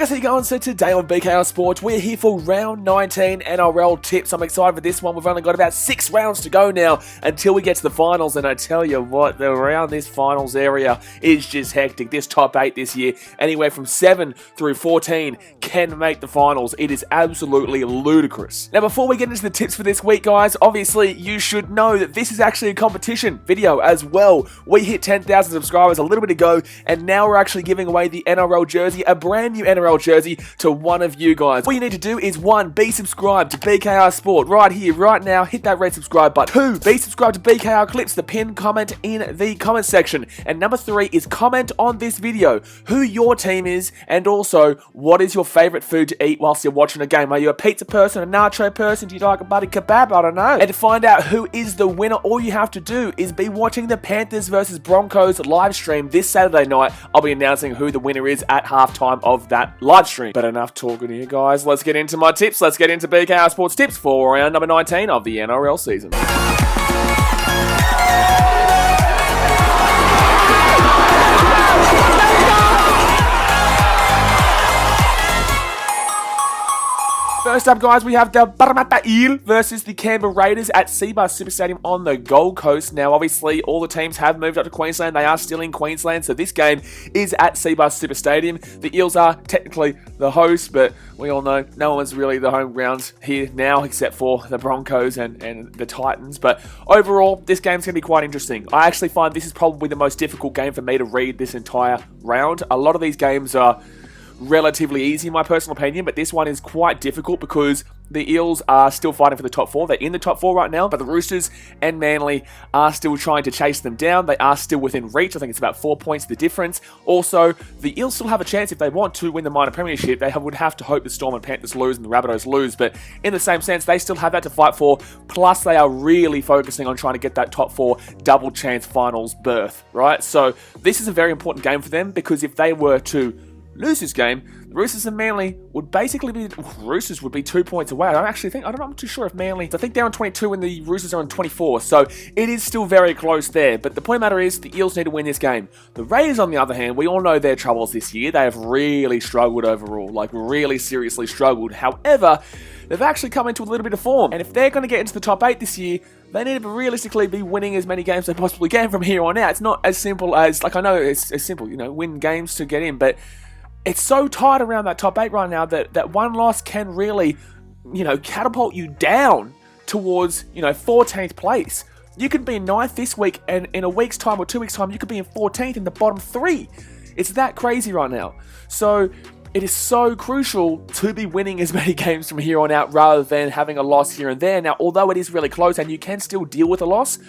guys, how you going? So today on BKRsport, we're here for round 19 NRL tips. I'm excited for this one. We've only got about 6 rounds to go now until we get to the finals, and I tell you what, around this finals area is just hectic. This top 8 this year, anywhere from 7 through 14, can make the finals. It is absolutely ludicrous. Now, before we get into the tips for this week, guys, obviously you should know that this is actually a competition video as well. We hit 10,000 subscribers a little bit ago, and now we're actually giving away the NRL jersey, a brand new NRL jersey, to one of you guys. All you need to do is 1, be subscribed to BKRsport right here, right now. Hit that red subscribe button. 2, be subscribed to BKR Clips, the pinned comment in the comment section. And number 3 is comment on this video who your team is, and also what is your favourite food to eat whilst you're watching a game. Are you a pizza person, a nacho person? Do you like a buddy kebab? I don't know. And to find out who is the winner, all you have to do is be watching the Panthers versus Broncos live stream this Saturday night. I'll be announcing who the winner is at halftime of that live stream. But enough talking here, guys. Let's get into my tips. Let's get into BKR Sports tips for round number 19 of the NRL season. First up, guys, we have the Eels versus the Canberra Raiders at Cbus Super Stadium on the Gold Coast. Now, obviously, all the teams have moved up to Queensland. They are still in Queensland, so this game is at Cbus Super Stadium. The Eels are technically the host, but we all know no one's really the home ground here now except for the Broncos and the Titans. But overall, this game's going to be quite interesting. I actually find this is probably the most difficult game for me to read this entire round. A lot of these games are relatively easy in my personal opinion, but this one is quite difficult because the Eels are still fighting for the top 4. They're in the top 4 right now, but the Roosters and Manly are still trying to chase them down. They are still within reach. I think it's about 4 points the difference. Also, the Eels still have a chance if they want to win the minor premiership. They would have to hope the Storm and Panthers lose and the Rabbitohs lose, but in the same sense, they still have that to fight for. Plus, they are really focusing on trying to get that top 4 double chance finals berth, right? So this is a very important game for them, because if they were to lose this game, the Roosters and Manly would basically be... Roosters would be 2 points away. I actually think... I'm not too sure if Manly... I think they're on 22 and the Roosters are on 24. So it is still very close there. But the point of the matter is, the Eels need to win this game. The Raiders, on the other hand, we all know their troubles this year. They have really struggled overall. Like, really seriously struggled. However, they've actually come into a little bit of form. And if they're going to get into the top 8 this year, they need to realistically be winning as many games as they possibly can from here on out. It's not as simple as... Like, I know it's as simple, you know, win games to get in, but it's so tight around that top 8 right now that one loss can really, you know, catapult you down towards, you know, 14th place. You could be in 9th this week, and in a week's time or 2 weeks' time, you could be in 14th in the bottom 3. It's that crazy right now. So it is so crucial to be winning as many games from here on out rather than having a loss here and there. Now, although it is really close and you can still deal with a loss,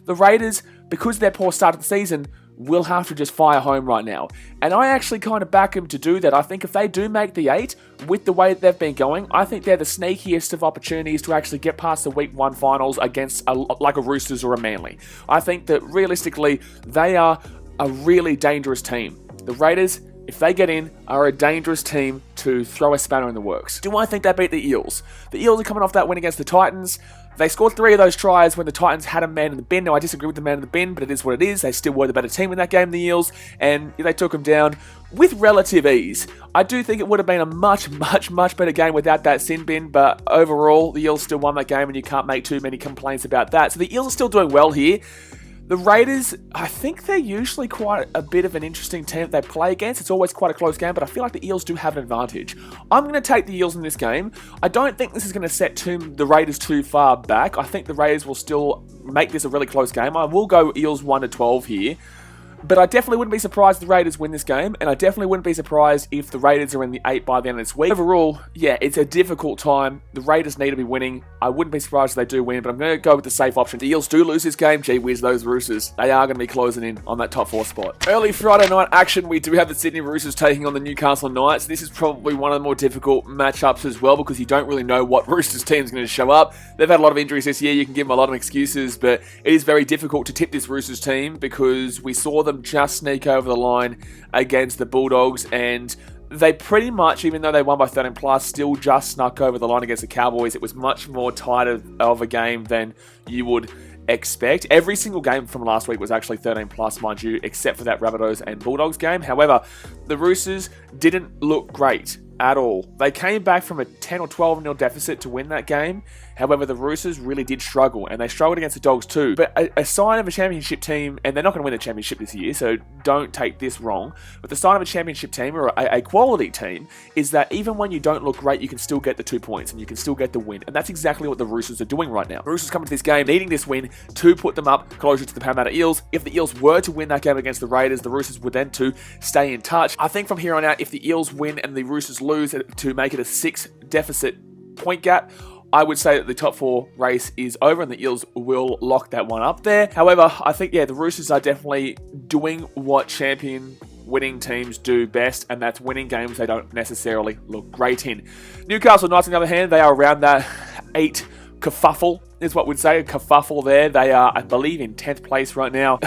the Raiders, because of their poor start of the season, will have to just fire home right now. And I actually kind of back them to do that. I think if they do make the 8, with the way they've been going, I think they're the sneakiest of opportunities to actually get past the Week 1 finals against like a Roosters or a Manly. I think that realistically, they are a really dangerous team. The Raiders, if they get in, are a dangerous team to throw a spanner in the works. Do I think they beat the Eels? The Eels are coming off that win against the Titans. They scored 3 of those tries when the Titans had a man in the bin. Now, I disagree with the man in the bin, but it is what it is. They still were the better team in that game, the Eels, and they took them down with relative ease. I do think it would have been a much better game without that sin bin, but overall, the Eels still won that game, and you can't make too many complaints about that. So the Eels are still doing well here. The Raiders, I think they're usually quite a bit of an interesting team that they play against. It's always quite a close game, but I feel like the Eels do have an advantage. I'm going to take the Eels in this game. I don't think this is going to set the Raiders too far back. I think the Raiders will still make this a really close game. I will go Eels 1-12 here. But I definitely wouldn't be surprised if the Raiders win this game, and I definitely wouldn't be surprised if the Raiders are in the 8 by the end of this week. Overall, yeah, it's a difficult time. The Raiders need to be winning. I wouldn't be surprised if they do win, but I'm going to go with the safe option. The Eels do lose this game. Gee whiz, those Roosters. They are going to be closing in on that top 4 spot. Early Friday night action, we do have the Sydney Roosters taking on the Newcastle Knights. This is probably one of the more difficult matchups as well, because you don't really know what Roosters team is going to show up. They've had a lot of injuries this year. You can give them a lot of excuses, but it is very difficult to tip this Roosters team because we saw them just sneak over the line against the Bulldogs, and they pretty much, even though they won by 13 plus, still just snuck over the line against the Cowboys. It was much more tight of a game than you would expect. Every single game from last week was actually 13 plus, mind you, except for that Rabbitohs and Bulldogs game. However, the Roosters didn't look great. at all. They came back from a 10 or 12-0 deficit to win that game. However, the Roosters really did struggle, and they struggled against the Dogs too. But a sign of a championship team, and they're not going to win the championship this year, so don't take this wrong, but the sign of a championship team, or a quality team, is that even when you don't look great, you can still get the 2 points, and you can still get the win. And that's exactly what the Roosters are doing right now. The Roosters come to this game needing this win to put them up closer to the Parramatta Eels. If the Eels were to win that game against the Raiders, the Roosters would then to stay in touch. I think from here on out, if the Eels win and the Roosters lose to make it a 6 deficit point gap, I would say that the top 4 race is over and the Eels will lock that one up there. However, I think, the Roosters are definitely doing what champion winning teams do best, and that's winning games they don't necessarily look great in. Newcastle Knights, on the other hand, they are around that 8 kerfuffle, is what we'd say, a kerfuffle there. They are, I believe, in 10th place right now.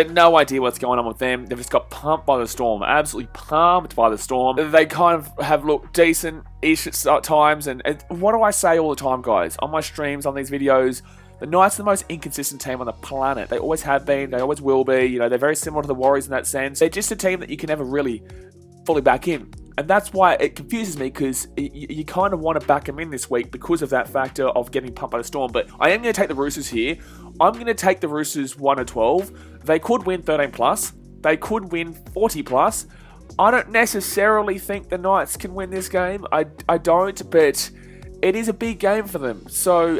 No idea what's going on with them. They've just got pumped by the Storm. Absolutely pumped by the Storm. They kind of have looked decent-ish at times. And what do I say all the time, guys? On my streams, on these videos, the Knights are the most inconsistent team on the planet. They always have been. They always will be. You know, they're very similar to the Warriors in that sense. They're just a team that you can never really fully back in. And that's why it confuses me, because you kind of want to back them in this week because of that factor of getting pumped by the Storm. But I am going to take the Roosters here. I'm going to take the Roosters 1-12. They could win 13+. They could win 40+. I don't necessarily think the Knights can win this game. I don't, but it is a big game for them. So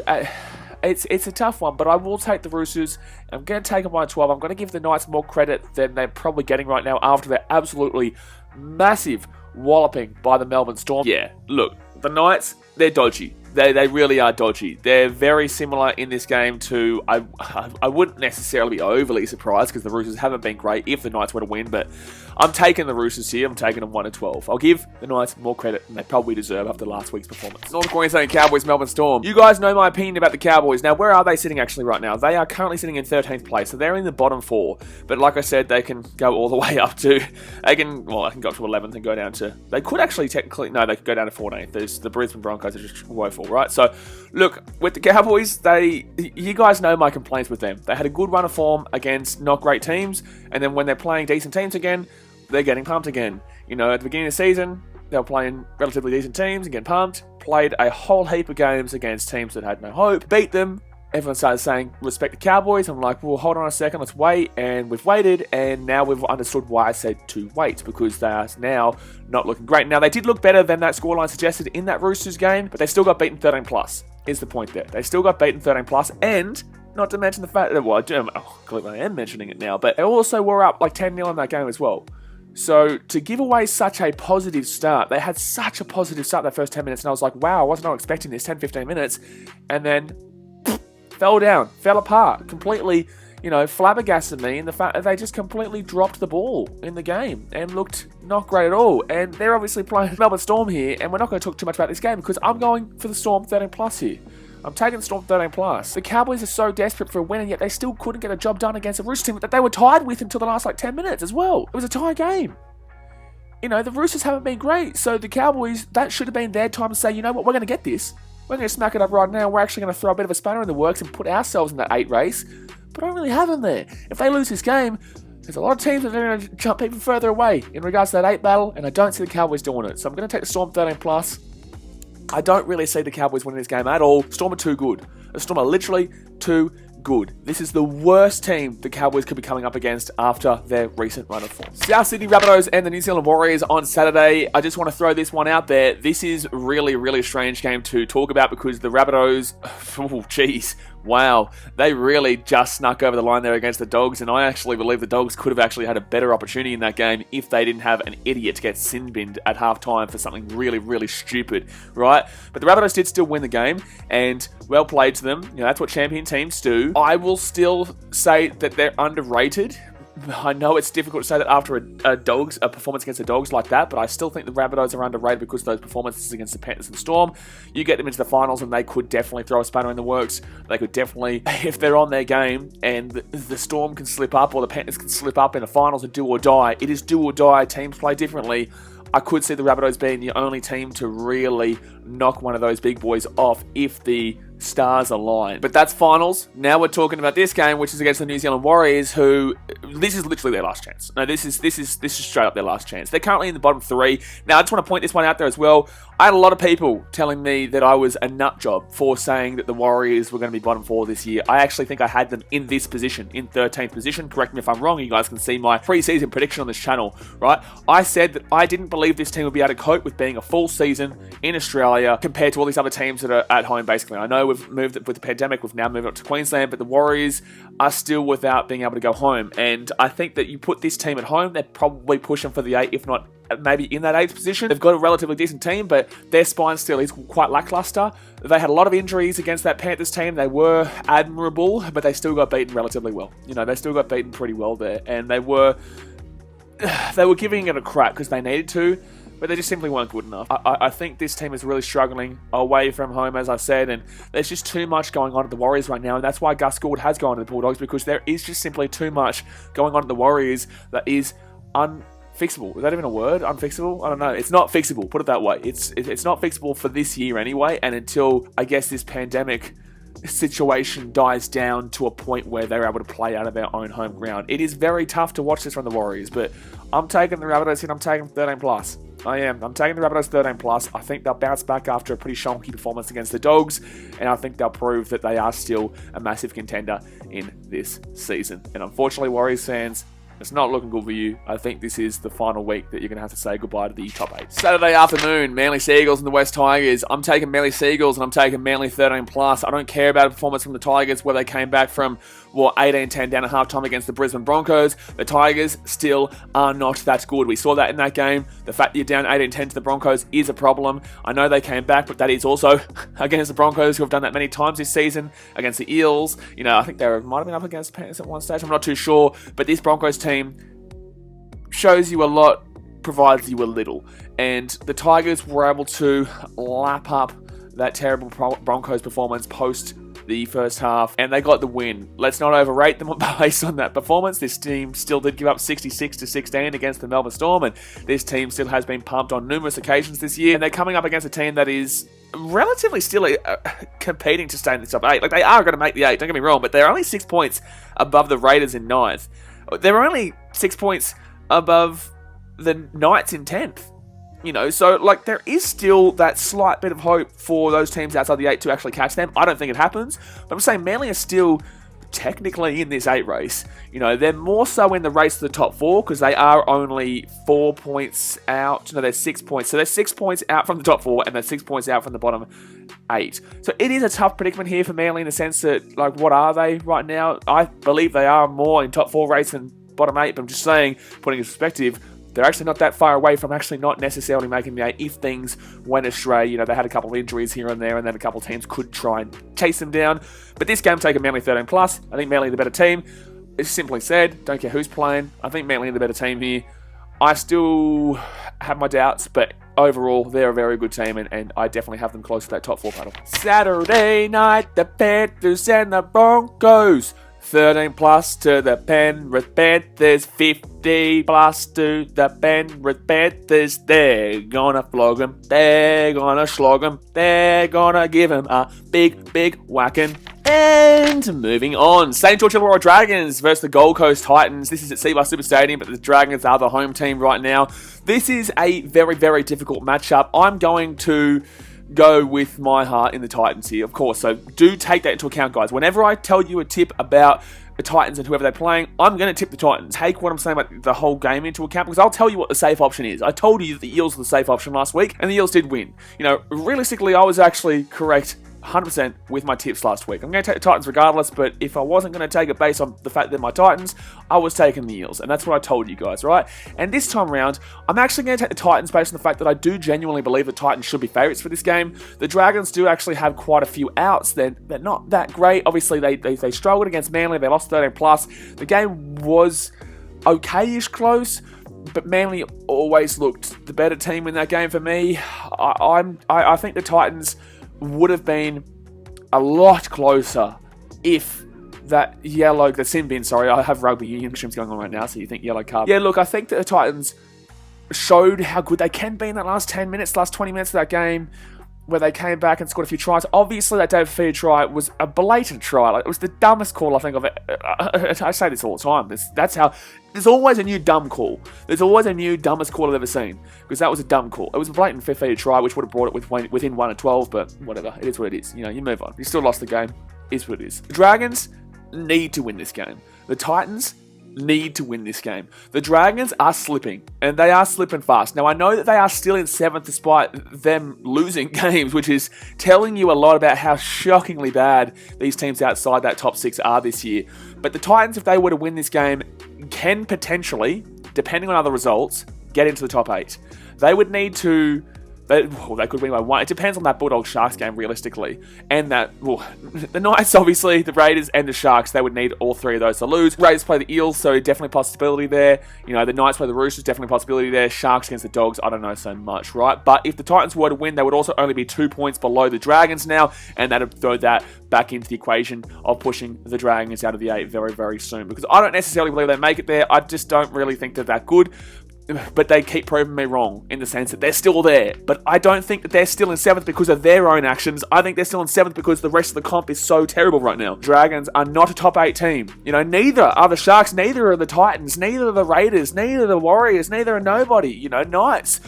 it's a tough one, but I will take the Roosters. I'm going to take them by 12. I'm going to give the Knights more credit than they're probably getting right now after their absolutely massive walloping by the Melbourne Storm. Yeah, look, the Knights, they're dodgy. They really are dodgy. They're very similar in this game to... I wouldn't necessarily be overly surprised because the Roosters haven't been great if the Knights were to win, but I'm taking the Roosters here. I'm taking them 1-12. I'll give the Knights more credit than they probably deserve after last week's performance. North Queensland Cowboys, Melbourne Storm. You guys know my opinion about the Cowboys. Now, where are they sitting actually right now? They are currently sitting in 13th place, so they're in the bottom 4. But like I said, they can go all the way up to... I can go up to 11th and go down to... They could actually technically... No, they could go down to 14th. There's the Brisbane Broncos are just woeful, right? So, look, with the Cowboys, you guys know my complaints with them. They had a good run of form against not great teams, and then when they're playing decent teams again, they're getting pumped again. You know, at the beginning of the season, they were playing relatively decent teams and getting pumped, played a whole heap of games against teams that had no hope, beat them. Everyone started saying, respect the Cowboys. I'm like, well, hold on a second, let's wait. And we've waited, and now we've understood why I said to wait, because they are now not looking great. Now, they did look better than that scoreline suggested in that Roosters game, but they still got beaten 13+, is the point there. They still got beaten 13+, and not to mention the fact that, well, I am mentioning it now, but they also were up like 10-0 in that game as well. So, to give away such a positive start, they had such a positive start that first 10 minutes, and I was like, wow, I was not expecting this, 10-15 minutes, and then fell down, fell apart, completely, flabbergasted me in the fact that they just completely dropped the ball in the game and looked not great at all. And they're obviously playing Melbourne Storm here, and we're not going to talk too much about this game because I'm going for the Storm 13+ here. I'm taking the Storm 13+. The Cowboys are so desperate for a win, and yet they still couldn't get a job done against a Roosters team that they were tied with until the last 10 minutes as well. It was a tie game. The Roosters haven't been great, so the Cowboys, that should have been their time to say, you know what, we're going to get this. We're going to smack it up right now. We're actually going to throw a bit of a spanner in the works and put ourselves in that 8 race. But I don't really have them there. If they lose this game, there's a lot of teams that are going to jump even further away in regards to that 8 battle, and I don't see the Cowboys doing it. So I'm going to take the Storm 13+. I don't really see the Cowboys winning this game at all. Storm are too good. The Storm are literally too good. This is the worst team the Cowboys could be coming up against after their recent run of form. South Sydney Rabbitohs and the New Zealand Warriors on Saturday. I just want to throw this one out there. This is really, really strange game to talk about because the Rabbitohs, wow, they really just snuck over the line there against the Dogs, and I actually believe the Dogs could have actually had a better opportunity in that game if they didn't have an idiot to get sin-binned at halftime for something really, really stupid, right? But the Rabbitohs did still win the game, and well played to them. That's what champion teams do. I will still say that they're underrated. I know it's difficult to say that after a performance against the Dogs like that, but I still think the Rabbitohs are underrated because of those performances against the Panthers and Storm. You get them into the finals and they could definitely throw a spanner in the works. They could definitely, if they're on their game and the Storm can slip up or the Panthers can slip up in the finals and do or die, it is do or die. Teams play differently. I could see the Rabbitohs being the only team to really knock one of those big boys off if the stars align. But that's finals. Now we're talking about this game, which is against the New Zealand Warriors, who this is literally their last chance. No, this is straight up their last chance. They're currently in the bottom 3. Now I just want to point this one out there as well. I had a lot of people telling me that I was a nut job for saying that the Warriors were going to be bottom 4 this year. I actually think I had them in this position, in 13th position. Correct me if I'm wrong. You guys can see my pre-season prediction on this channel, right? I said that I didn't believe this team would be able to cope with being a full season in Australia compared to all these other teams that are at home, basically. I know we've moved with the pandemic, we've now moved up to Queensland, but the Warriors are still without being able to go home. And I think that you put this team at home, they're probably pushing for the 8, if not maybe in that 8th position. They've got a relatively decent team, but their spine still is quite lackluster. They had a lot of injuries against that Panthers team. They were admirable, but they still got beaten relatively well. You know, they still got beaten pretty well there, and they were giving it a crack because they needed to, but they just simply weren't good enough. I think this team is really struggling away from home, as I said, and there's just too much going on at the Warriors right now, and that's why Gus Gould has gone to the Bulldogs, because there is just simply too much going on at the Warriors that is unfixable. Is that even a word? Unfixable? I don't know. It's not fixable, put it that way. It's not fixable for this year anyway, and until, I guess, this pandemic situation dies down to a point where they're able to play out of their own home ground. It is very tough to watch this from the Warriors, but I'm taking the Rabbitohs and I'm taking 13 plus. I am. I'm taking the Rabbitohs 13 plus. I think they'll bounce back after a pretty shonky performance against the Dogs, and I think they'll prove that they are still a massive contender in this season. And unfortunately, Warriors fans, it's not looking good for you. I think this is the final week that you're going to have to say goodbye to the top 8. Saturday afternoon, Manly Seagulls and the West Tigers. I'm taking Manly Seagulls and I'm taking Manly 13 plus. I don't care about a performance from the Tigers where they came back from 18-10 down at halftime against the Brisbane Broncos. The Tigers still are not that good. We saw that in that game. The fact that you're down 18-10 to the Broncos is a problem. I know they came back, but that is also against the Broncos, who have done that many times this season, against the Eels. You know, I think they might have been up against the Panthers at one stage. I'm not too sure. But this Broncos team shows you a lot, provides you a little. And the Tigers were able to lap up that terrible Broncos performance post the first half, and they got the win. Let's not overrate them based on that performance. This team still did give up 66-16 against the Melbourne Storm, and this team still has been pumped on numerous occasions this year, and they're coming up against a team that is relatively still competing to stay in the top 8. Like, they are going to make the 8, don't get me wrong, but they're only 6 points above the Raiders in 9th. They're only 6 points above the Knights in 10th. You know, so, like, there is still that slight bit of hope for those teams outside the 8 to actually catch them. I don't think it happens, but I'm saying Manly are still technically in this 8 race. You know, they're more so in the race to the top 4 because they are only 4 points out. No, they're 6 points. So they're 6 points out from the top 4 and they're 6 points out from the bottom 8. So it is a tough predicament here for Manly in the sense that, like, what are they right now? I believe they are more in top 4 race than bottom 8, but I'm just saying, putting in perspective, they're actually not that far away from actually not necessarily making the 8 if things went astray. You know, they had a couple of injuries here and there, and then a couple of teams could try and chase them down. But this game, taking Manly 13 plus. I think Manly the better team. It's simply said, don't care who's playing. I think Manly are the better team here. I still have my doubts, but overall, they're a very good team, and I definitely have them close to that top 4 battle. Saturday night, the Panthers and the Broncos. 13 plus to the Penrith Panthers, 50 plus to the Penrith Panthers. They're gonna flog them, they're gonna slog them, they're gonna give them a big whacking. And moving on, St. George Illawarra Dragons versus the Gold Coast Titans. This is at Seabar Super Stadium, but the Dragons are the home team right now. This is a very difficult matchup. I'm going to go with my heart in the Titans here, of course. So do take that into account, guys. Whenever I tell you a tip about the Titans and whoever they're playing, I'm going to tip the Titans. Take what I'm saying about the whole game into account, because I'll tell you what the safe option is. I told you that the Eels were the safe option last week, and the Eels did win. You know, realistically, I was actually correct 100% with my tips last week. I'm going to take the Titans regardless, but if I wasn't going to take it based on the fact that my Titans, I was taking the Eels, and that's what I told you guys, right? And this time around, I'm actually going to take the Titans based on the fact that I do genuinely believe the Titans should be favourites for this game. The Dragons do actually have quite a few outs. They're not that great. Obviously, they struggled against Manly. They lost 13 plus. The game was okay-ish close, but Manly always looked the better team in that game for me. I think the Titans would have been a lot closer if that yellow, the sin bin, sorry, I have rugby union streams going on right now, so you think yellow card. Yeah, look, I think that the Titans showed how good they can be in that last 10 minutes, last 20 minutes of that game. where they came back and scored a few tries. Obviously, that David Fifita try was a blatant try. Like, it was the dumbest call I think of it. I say this all the time. That's how. There's always a new dumb call. There's always a new dumbest call I've ever seen, because that was a dumb call. It was a blatant Fifita try, which would have brought it within 1 and 12, but whatever. It is what it is. You know, you move on. You still lost the game. It is what it is. The Dragons need to win this game. The Titans need to win this game. The Dragons are slipping, and they are slipping fast. Now, I know that they are still in 7th despite them losing games, which is telling you a lot about how shockingly bad these teams outside that top 6 are this year. But the Titans, if they were to win this game, can potentially, depending on other results, get into the top 8. They would need to... They could win by 1. It depends on that Bulldogs-Sharks game, realistically. And the Knights, obviously, the Raiders and the Sharks, they would need all 3 of those to lose. Raiders play the Eels, so definitely a possibility there. You know, the Knights play the Roosters, definitely a possibility there. Sharks against the Dogs, I don't know so much, right? But if the Titans were to win, they would also only be 2 points below the Dragons now, and that would throw that back into the equation of pushing the Dragons out of the 8 very, very soon. Because I don't necessarily believe they make it there. I just don't really think they're that good. But they keep proving me wrong in the sense that they're still there. But I don't think that they're still in 7th because of their own actions. I think they're still in 7th because the rest of the comp is so terrible right now. Dragons are not a top 8 team. You know, neither are the Sharks, neither are the Titans, neither are the Raiders, neither are the Warriors, neither are nobody. You know, Knights.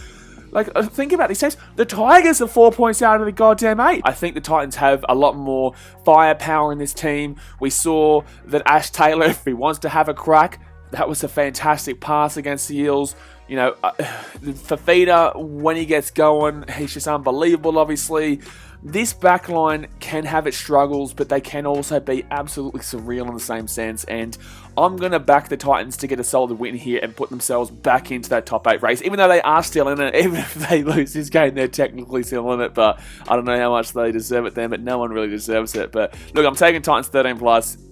Like, think about these teams. The Tigers are 4 points out of the goddamn 8. I think the Titans have a lot more firepower in this team. We saw that Ash Taylor, if he wants to have a crack, that was a fantastic pass against the Eels. You know, Fifita, when he gets going, he's just unbelievable, obviously. This backline can have its struggles, but they can also be absolutely surreal in the same sense. And I'm going to back the Titans to get a solid win here and put themselves back into that top 8 race. Even though they are still in it, even if they lose this game, they're technically still in it. But I don't know how much they deserve it then, but no one really deserves it. But look, I'm taking Titans 13+.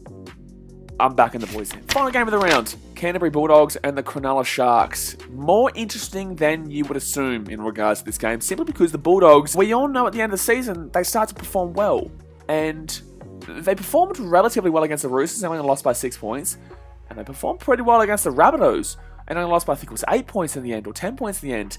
I'm back in the boys in. Final game of the round. Canterbury Bulldogs and the Cronulla Sharks. More interesting than you would assume in regards to this game, simply because the Bulldogs, we all know at the end of the season, they start to perform well. And they performed relatively well against the Roosters, they only lost by 6 points. And they performed pretty well against the Rabbitohs, and only lost by, I think it was 8 points in the end, or 10 points in the end.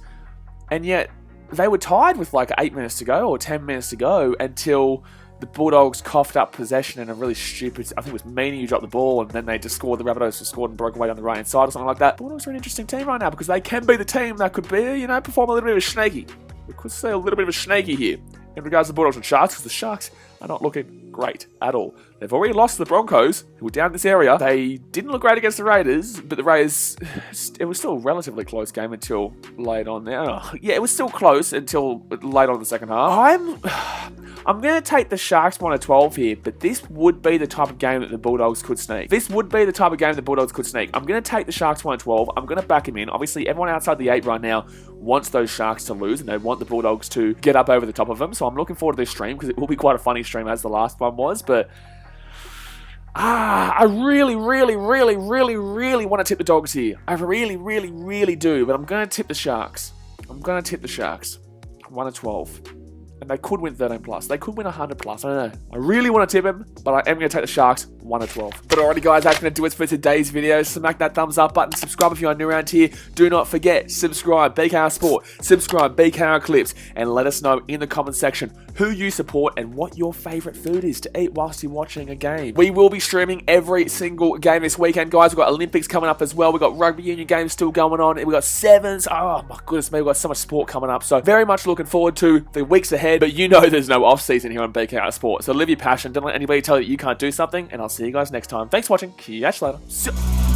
And yet, they were tied with like 8 minutes to go, or 10 minutes to go, until the Bulldogs coughed up possession in a really stupid... I think it was Meany who dropped the ball, and then they just scored. The Rabbitohs just scored and broke away on the right-hand side or something like that. Bulldogs are an interesting team right now because they can be the team that could be, you know, perform a little bit of a snaky. We could say a little bit of a snaky here in regards to the Bulldogs and Sharks, because the Sharks are not looking great at all. They've already lost to the Broncos, who were down this area. They didn't look great against the Raiders, but the Raiders... It was still a relatively close game until late on there. Yeah, it was still close until late on in the second half. I'm going to take the Sharks 1-12 here, but this would be the type of game that the Bulldogs could sneak. I'm going to take the Sharks 1-12. I'm going to back him in. Obviously, everyone outside the 8 right now wants those Sharks to lose, and they want the Bulldogs to get up over the top of them. So I'm looking forward to this stream, because it will be quite a funny stream as the last one was. But I really want to tip the Dogs here. I really do. But I'm going to tip the Sharks. 1-12. And they could win 13+. They could win 100+. I don't know. I really want to tip him, but I am going to take the Sharks 1-12. But alrighty guys, that's going to do it for today's video. Smack that thumbs up button. Subscribe if you are new around here. Do not forget, subscribe BKRsport. Subscribe BKR Clips. And let us know in the comment section who you support and what your favourite food is to eat whilst you're watching a game. We will be streaming every single game this weekend, guys. We've got Olympics coming up as well. We've got rugby union games still going on. We've got sevens. Oh my goodness me, we've got so much sport coming up. So very much looking forward to the weeks ahead. But you know there's no off-season here on BKRsport. So live your passion. Don't let anybody tell you that you can't do something. And I'll see you guys next time. Thanks for watching. Catch you later.